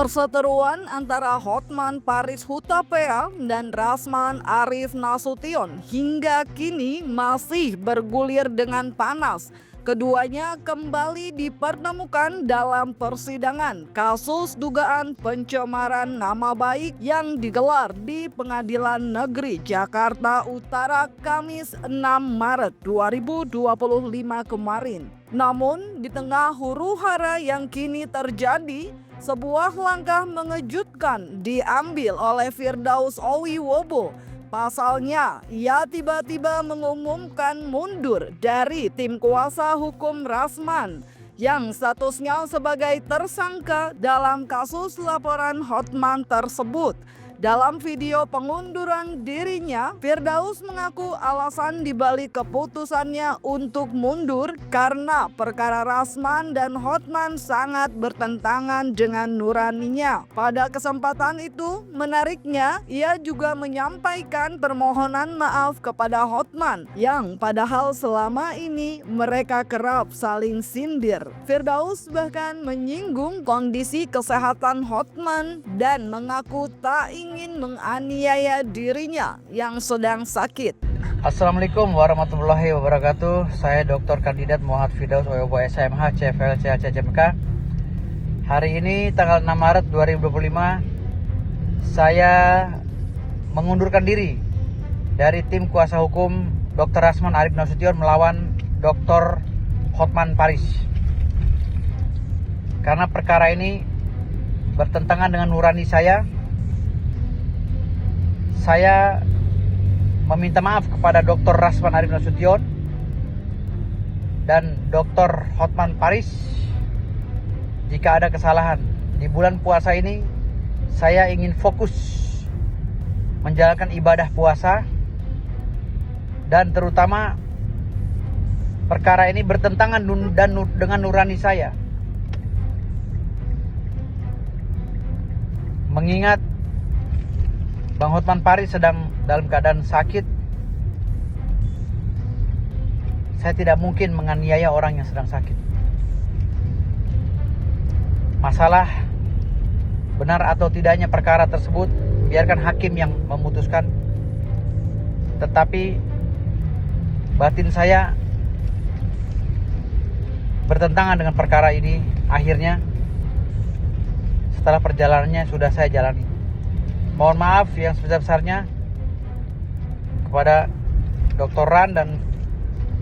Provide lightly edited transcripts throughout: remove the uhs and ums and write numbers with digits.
Perseteruan antara Hotman Paris Hutapea dan Rasman Arif Nasution hingga kini masih bergulir dengan panas. Keduanya kembali dipertemukan dalam persidangan kasus dugaan pencemaran nama baik yang digelar di Pengadilan Negeri Jakarta Utara Kamis 6 Maret 2025 kemarin. Namun di tengah huru-hara yang kini terjadi, sebuah langkah mengejutkan diambil oleh Firdaus Owiwobo. Pasalnya, ia tiba-tiba mengumumkan mundur dari tim kuasa hukum Rasman yang statusnya sebagai tersangka dalam kasus laporan Hotman tersebut. Dalam video pengunduran dirinya, Firdaus mengaku alasan dibalik keputusannya untuk mundur karena perkara Rasman dan Hotman sangat bertentangan dengan nuraninya. Pada kesempatan itu, menariknya, ia juga menyampaikan permohonan maaf kepada Hotman yang padahal selama ini mereka kerap saling sindir. Firdaus bahkan menyinggung kondisi kesehatan Hotman dan mengaku tak ingin menganiaya dirinya yang sedang sakit. Assalamualaikum warahmatullahi wabarakatuh. Saya Dr. Kandidat Muhammad Firdaus Owiwobo SMH CFL CHCMK. Hari ini tanggal 6 Maret 2025 saya mengundurkan diri dari tim kuasa hukum Dr. Rasman Arif Nasution melawan Dr. Hotman Paris. Karena perkara ini bertentangan dengan nurani saya meminta maaf kepada Dr. Rasman Arif Nasution dan Dr. Hotman Paris jika ada kesalahan. Di bulan puasa ini saya ingin fokus menjalankan ibadah puasa dan terutama perkara ini bertentangan dengan nurani saya. Mengingat Bang Hotman Paris sedang dalam keadaan sakit, saya tidak mungkin menganiaya orang yang sedang sakit. Masalah benar atau tidaknya perkara tersebut biarkan hakim yang memutuskan. Tetapi batin saya bertentangan dengan perkara ini. Akhirnya setelah perjalanannya sudah saya jalani. Mohon maaf yang sebesar-besarnya kepada Dr. Ran dan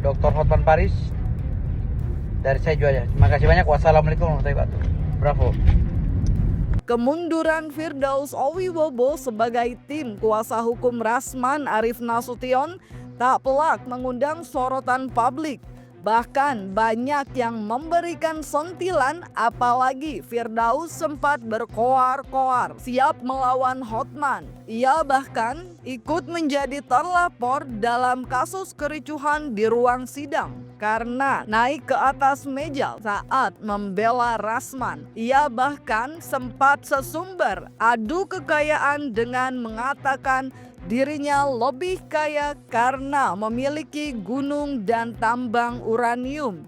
Dr. Hotman Paris. Dari saya juga. Terima kasih banyak. Wassalamualaikum warahmatullahi wabarakatuh. Bravo. Kemunduran Firdaus Owiwobo sebagai tim kuasa hukum Rasman Arif Nasution tak pelak mengundang sorotan publik. Bahkan banyak yang memberikan sentilan, apalagi Firdaus sempat berkoar-koar siap melawan Hotman. Ia bahkan ikut menjadi terlapor dalam kasus kericuhan di ruang sidang karena naik ke atas meja saat membela Rasman. Ia bahkan sempat sesumber adu kekayaan dengan mengatakan dirinya lebih kaya karena memiliki gunung dan tambang uranium.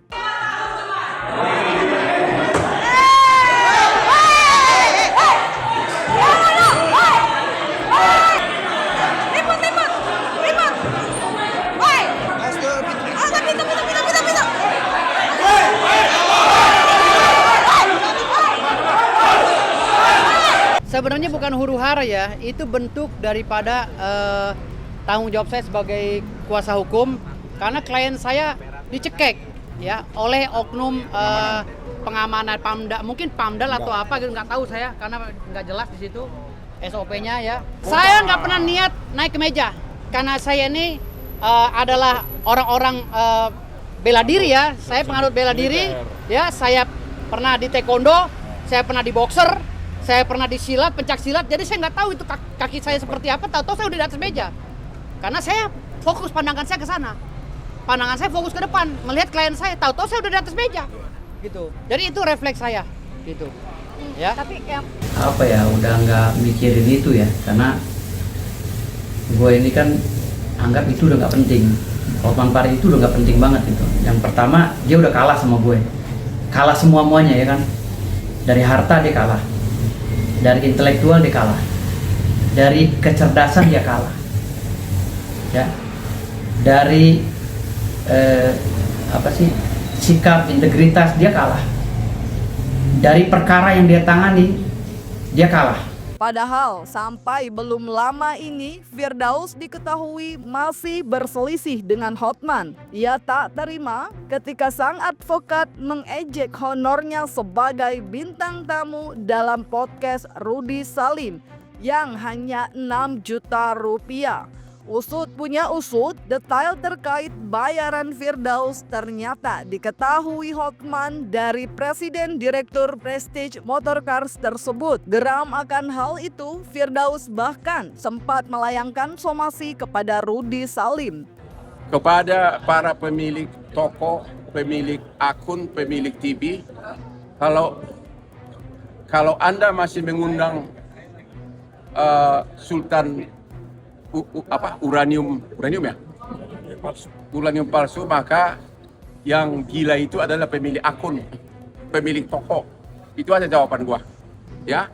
Sebenarnya bukan huru-hara ya, itu bentuk daripada tanggung jawab saya sebagai kuasa hukum karena klien saya dicekek ya oleh oknum pengamanan mungkin Pamdal atau apa gitu, nggak tahu saya karena nggak jelas di situ SOP-nya ya. Saya nggak pernah niat naik ke meja karena saya ini adalah orang-orang bela diri ya, saya penganut bela diri ya, saya pernah di taekwondo, saya pernah di boxer, saya pernah di silat, pencak silat, jadi saya nggak tahu itu kaki saya seperti apa, tahu-tahu saya udah di atas meja. Karena saya fokus pandangan saya ke sana. Pandangan saya fokus ke depan, melihat klien saya, tahu-tahu saya udah di atas meja. Gitu. Jadi itu refleks saya, gitu. Ya. Tapi yang apa ya, udah nggak mikirin itu ya, karena gue ini kan anggap itu udah nggak penting. Hotman Paris itu udah nggak penting banget gitu. Yang pertama, dia udah kalah sama gue. Kalah semua-muanya ya kan. Dari harta dia kalah. dari intelektual dia kalah, dari kecerdasan dia kalah, ya, dari sikap integritas dia kalah, dari perkara yang dia tangani dia kalah. Padahal sampai belum lama ini Firdaus diketahui masih berselisih dengan Hotman. Ia tak terima ketika sang advokat mengejek honornya sebagai bintang tamu dalam podcast Rudy Salim yang hanya 6 juta rupiah. Usut punya usut, detail terkait bayaran Firdaus ternyata diketahui Hotman dari Presiden Direktur Prestige Motorcars tersebut. Geram akan hal itu, Firdaus bahkan sempat melayangkan somasi kepada Rudy Salim. Kepada para pemilik toko, pemilik akun, pemilik TV, kalau Anda masih mengundang Sultan uranium palsu, maka yang gila itu adalah pemilik akun, pemilik toko. Itu ada jawaban gua, ya.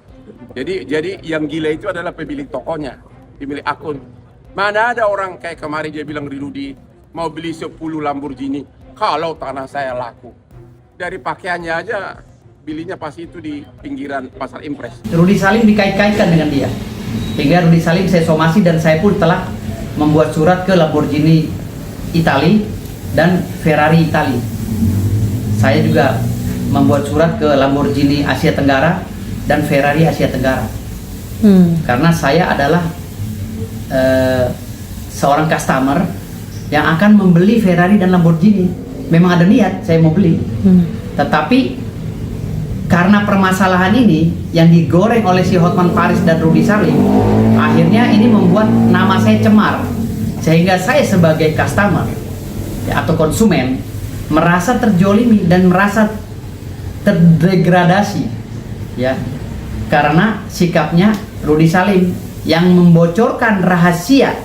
Jadi yang gila itu adalah pemilik tokonya, pemilik akun. Mana ada orang kayak kemarin dia bilang di Rudy mau beli 10 Lamborghini kalau tanah saya laku. Dari pakaiannya aja belinya pasti itu di pinggiran pasar Impres. Rudy Salim dikait-kaitkan dengan dia. Hingga Rudy Salim saya somasi dan saya pun telah membuat surat ke Lamborghini Itali dan Ferrari Itali. Saya juga membuat surat ke Lamborghini Asia Tenggara dan Ferrari Asia Tenggara. Karena saya adalah seorang customer yang akan membeli Ferrari dan Lamborghini. Memang ada niat saya mau beli. Tetapi karena permasalahan ini yang digoreng oleh si Hotman Paris dan Rudy Salim, akhirnya ini membuat nama saya cemar, sehingga saya sebagai customer ya, atau konsumen merasa terjolimi dan merasa terdegradasi, ya, karena sikapnya Rudy Salim yang membocorkan rahasia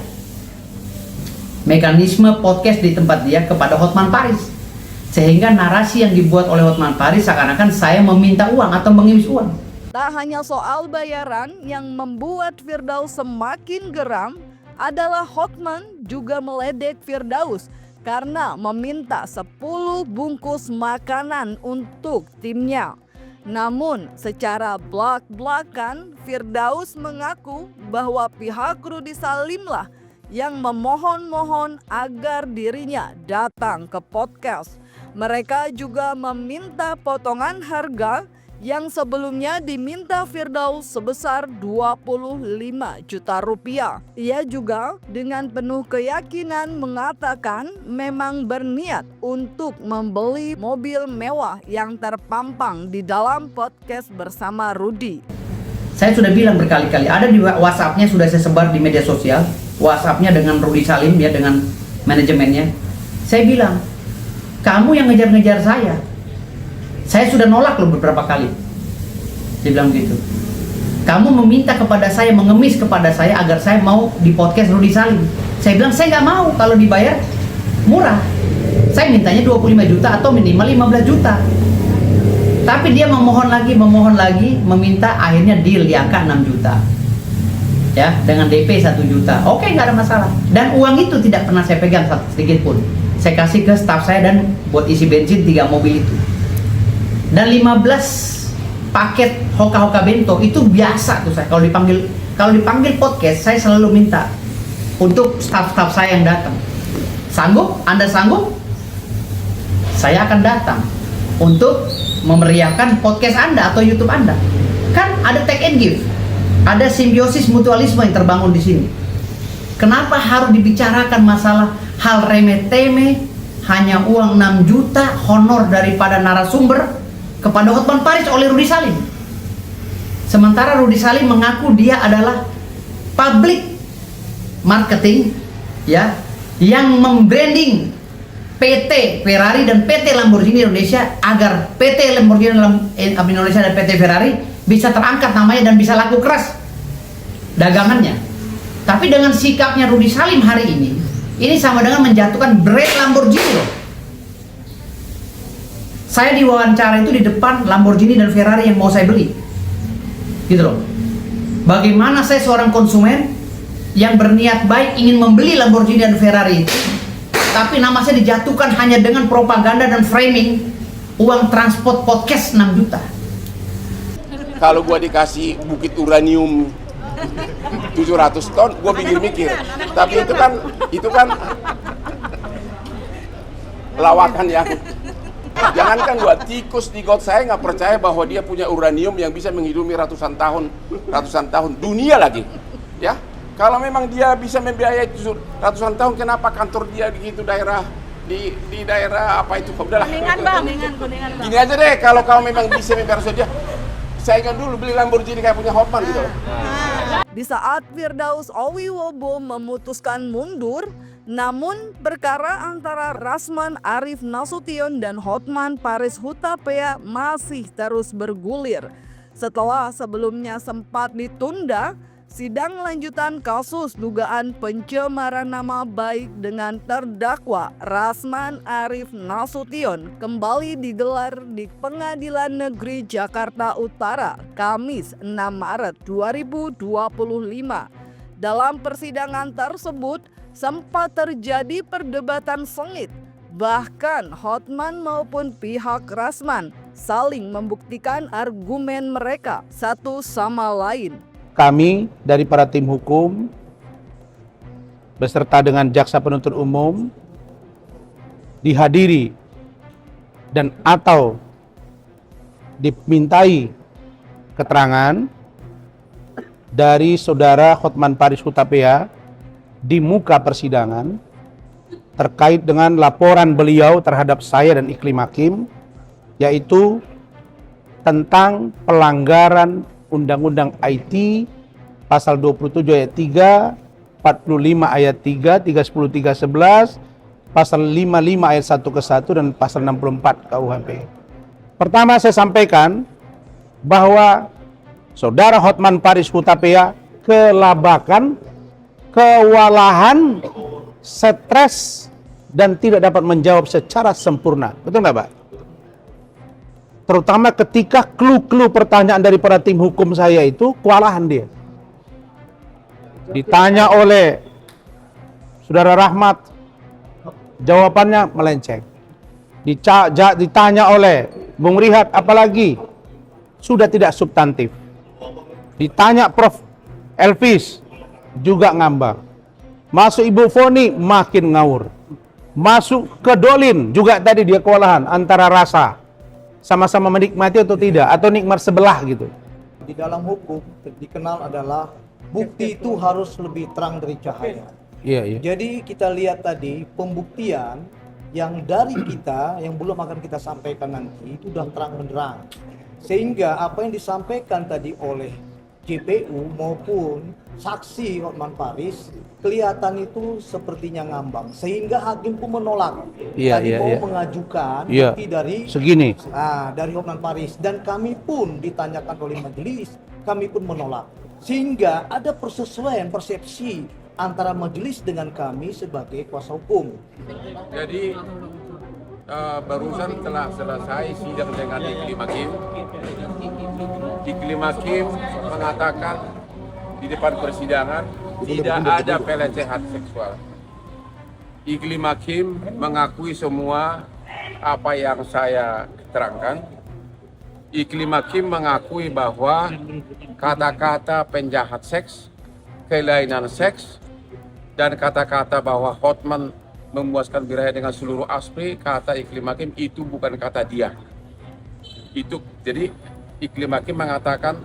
mekanisme podcast di tempat dia kepada Hotman Paris. Sehingga narasi yang dibuat oleh Hotman Paris seakan-akan saya meminta uang atau mengimis uang. Tak hanya soal bayaran yang membuat Firdaus semakin geram, adalah Hotman juga meledek Firdaus karena meminta 10 bungkus makanan untuk timnya. Namun secara belak-belakan Firdaus mengaku bahwa pihak Rudy Salim lah yang memohon-mohon agar dirinya datang ke podcast. Mereka juga meminta potongan harga yang sebelumnya diminta Firdaus sebesar 25 juta rupiah. Ia juga dengan penuh keyakinan mengatakan memang berniat untuk membeli mobil mewah yang terpampang di dalam podcast bersama Rudy. Saya sudah bilang berkali-kali, ada di WhatsApp-nya sudah saya sebar di media sosial, WhatsApp-nya dengan Rudy Salim ya, dengan manajemennya. Saya bilang, kamu yang ngejar-ngejar saya. Saya sudah nolak loh beberapa kali. Dia bilang gitu. Kamu meminta kepada saya, mengemis kepada saya agar saya mau di podcast Rudy Salim. Saya bilang saya nggak mau kalau dibayar murah. Saya mintanya 25 juta atau minimal 15 juta. Tapi dia memohon lagi, meminta akhirnya deal di angka 6 juta. Ya, dengan DP 1 juta. Oke, nggak ada masalah. Dan uang itu tidak pernah saya pegang sedikit pun. Saya kasih ke staff saya dan buat isi bensin 3 mobil itu. Dan 15 paket hoka-hoka bento itu biasa tuh saya. Kalau dipanggil podcast, saya selalu minta untuk staff-staff saya yang datang. Sanggup? Anda sanggup? Saya akan datang untuk memeriahkan podcast Anda atau YouTube Anda. Kan ada take and give. Ada simbiosis mutualisme yang terbangun di sini. Kenapa harus dibicarakan masalah hal remeh-temeh, hanya uang 6 juta honor daripada narasumber kepada Hotman Paris oleh Rudy Salim? Sementara Rudy Salim mengaku dia adalah public marketing, ya, yang membranding PT Ferrari dan PT Lamborghini Indonesia agar PT Lamborghini Indonesia dan PT Ferrari bisa terangkat namanya dan bisa laku keras dagangannya. Tapi dengan sikapnya Rudy Salim hari ini sama dengan menjatuhkan brand Lamborghini loh. Saya diwawancara itu di depan Lamborghini dan Ferrari yang mau saya beli. Gitu loh. Bagaimana saya seorang konsumen yang berniat baik ingin membeli Lamborghini dan Ferrari, tapi nama saya dijatuhkan hanya dengan propaganda dan framing uang transport podcast 6 juta. Kalau gua dikasih bukit uranium 700 ton, gua mikir-mikir. Tapi itu kan lawakan ya. Jangankan gua, tikus di got saya nggak percaya bahwa dia punya uranium yang bisa menghidupi ratusan tahun dunia lagi. Ya, kalau memang dia bisa membiayai ratusan tahun, kenapa kantor dia di itu daerah di daerah apa itu? Udahlah. Kuningan. Gini aja deh, kalau kau memang bisa membiayai dia, saya kan dulu beli Lamborghini kayak punya Hotman gitu loh. Di saat Firdaus Owiwobo memutuskan mundur, namun perkara antara Rasman Arif Nasution dan Hotman Paris Hutapea masih terus bergulir. Setelah sebelumnya sempat ditunda, sidang lanjutan kasus dugaan pencemaran nama baik dengan terdakwa Rasman Arif Nasution kembali digelar di Pengadilan Negeri Jakarta Utara, Kamis 6 Maret 2025. Dalam persidangan tersebut, sempat terjadi perdebatan sengit. Bahkan Hotman maupun pihak Rasman saling membuktikan argumen mereka satu sama lain. Kami dari para tim hukum beserta dengan jaksa penuntut umum dihadiri dan atau dimintai keterangan dari saudara Hotman Paris Hutapea di muka persidangan terkait dengan laporan beliau terhadap saya dan Iklim Hakim, yaitu tentang pelanggaran Undang-Undang IT pasal 27 ayat 3, 45 ayat 3, 310, 311, pasal 55 ayat 1 ke 1 dan pasal 64 KUHP. Pertama saya sampaikan bahwa saudara Hotman Paris Hutapea kelabakan, kewalahan, stres, dan tidak dapat menjawab secara sempurna. Betul nggak, Pak? Terutama ketika clue-clue pertanyaan dari para tim hukum saya itu kewalahan dia. Ditanya oleh Saudara Rahmat, jawabannya melenceng. Ditanya oleh Bung Rihat, apalagi sudah tidak substantif. Ditanya Prof. Elvis, juga ngambang. Masuk Ibu Foni makin ngawur. Masuk ke Dolin juga tadi dia kewalahan antara rasa sama-sama menikmati atau tidak, atau nikmat sebelah gitu. Di dalam hukum dikenal adalah bukti itu harus lebih terang dari cahaya. Iya. Jadi kita lihat tadi pembuktian yang dari kita yang belum akan kita sampaikan nanti itu sudah terang benderang. Sehingga apa yang disampaikan tadi oleh JPU maupun saksi Hotman Paris kelihatan itu sepertinya ngambang, sehingga hakim pun menolak. Mau mengajukan bukti dari segini. Dari Hotman Paris, dan kami pun ditanyakan oleh majelis, kami pun menolak. Sehingga ada persesuaian persepsi antara majelis dengan kami sebagai kuasa hukum. Jadi barusan telah selesai sidang dengan Iklim Hakim. Iklim Hakim mengatakan di depan persidangan tidak ada pelecehan seksual. Iklim Hakim mengakui semua apa yang saya terangkan. Iklim Hakim mengakui bahwa kata-kata penjahat seks, kelainan seks, dan kata-kata bahwa Hotman memuaskan birahi dengan seluruh aspek, kata Iklim Hakim itu bukan kata dia. Itu jadi Iklim Hakim mengatakan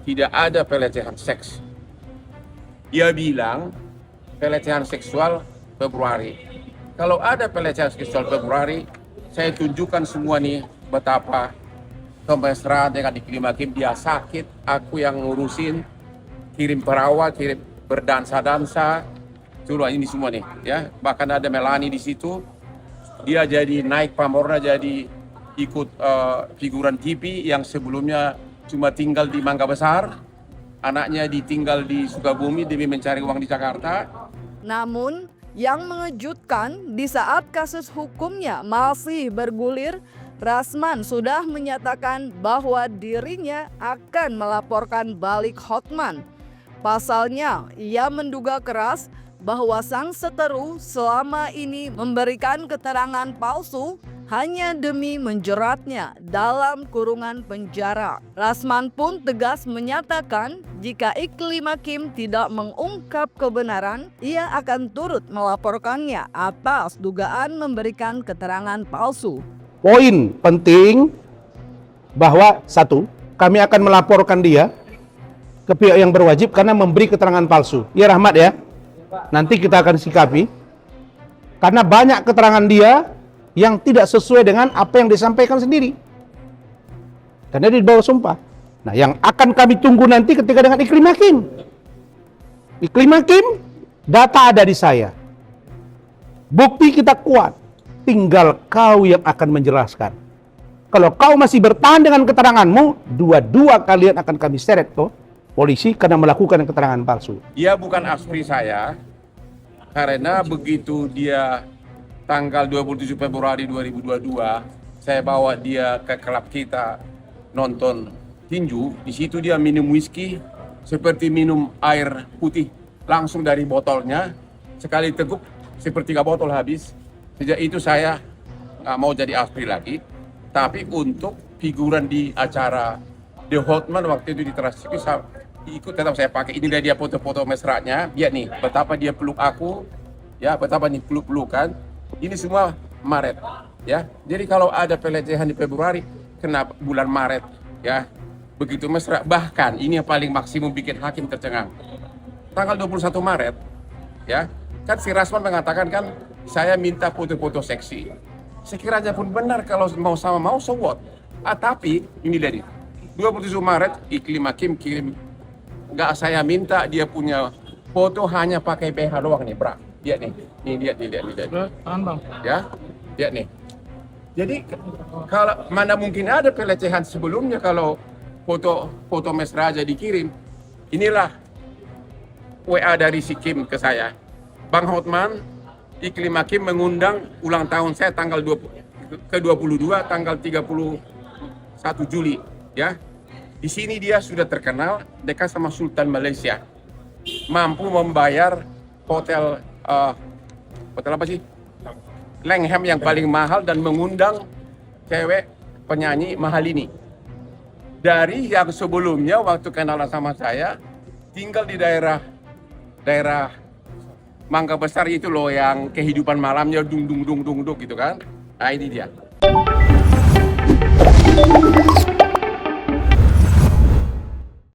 tidak ada pelecehan seks. Dia bilang pelecehan seksual Februari. Kalau ada pelecehan seksual Februari, saya tunjukkan semua nih betapa kemesraan dengan Iklim Hakim. Dia sakit, aku yang ngurusin, kirim perawat, kirim berdansa-dansa. Tuh ini semua nih, ya. Bahkan ada Melani di situ. Dia jadi naik pamornya, jadi ikut figuran TV yang sebelumnya cuma tinggal di Mangga Besar. Anaknya ditinggal di Sukabumi demi mencari uang di Jakarta. Namun, yang mengejutkan di saat kasus hukumnya masih bergulir, Rasman sudah menyatakan bahwa dirinya akan melaporkan balik Hotman. Pasalnya, ia menduga keras bahwa sang seteru selama ini memberikan keterangan palsu hanya demi menjeratnya dalam kurungan penjara. Rasman pun tegas menyatakan jika Iklim Hakim tidak mengungkap kebenaran, ia akan turut melaporkannya atas dugaan memberikan keterangan palsu. Poin penting bahwa satu, kami akan melaporkan dia ke pihak yang berwajib karena memberi keterangan palsu. Ya Rahmat ya, nanti kita akan sikapi. Karena banyak keterangan dia yang tidak sesuai dengan apa yang disampaikan sendiri. Karena dia dibawa sumpah. Nah, yang akan kami tunggu nanti ketika dengan Iklim Hakim. Iklim Hakim, data ada di saya. Bukti kita kuat. Tinggal kau yang akan menjelaskan. Kalau kau masih bertahan dengan keteranganmu, dua-dua kalian akan kami seret ke polisi karena melakukan keterangan palsu. Dia bukan aspri saya, karena begitu dia tanggal 27 Februari 2022, saya bawa dia ke klub kita nonton tinju. Di situ dia minum whisky seperti minum air putih langsung dari botolnya, sekali teguk sepertiga botol habis. Sejak itu saya nggak mau jadi aspri lagi, tapi untuk figuran di acara The Hotman waktu itu di Trans TV ikut, tetap saya pakai. Ini dia foto-foto mesranya, lihat nih betapa dia peluk aku, ya betapa nih peluk-pelukan. Ini semua Maret, ya. Jadi kalau ada pelecehan di Februari, kenapa bulan Maret, ya begitu mesra. Bahkan ini yang paling maksimum bikin hakim tercengang. Tanggal 21 Maret, ya kan si Rasman mengatakan kan saya minta foto-foto seksi. Sekiranya pun benar kalau mau sama mau, so what? Tapi ini dari 27 Maret Iklim Hakim kirim, nggak saya minta dia punya foto, hanya pakai BH doang nih, bra. Lihat nih, lihat. Ya, lihat nih. Jadi kalau mana mungkin ada pelecehan sebelumnya kalau foto mesra aja dikirim. Inilah WA dari si Kim ke saya. Bang Hotman, Iklim Hakim mengundang ulang tahun saya tanggal ke-22 tanggal 31 Juli, ya. Di sini dia sudah terkenal dekat sama Sultan Malaysia. Mampu membayar hotel apa sih? Langham yang paling mahal dan mengundang cewek penyanyi mahal ini. Dari yang sebelumnya waktu kenalan sama saya tinggal di daerah Mangga Besar itu loh, yang kehidupan malamnya dung dung gitu kan. Nah ini dia.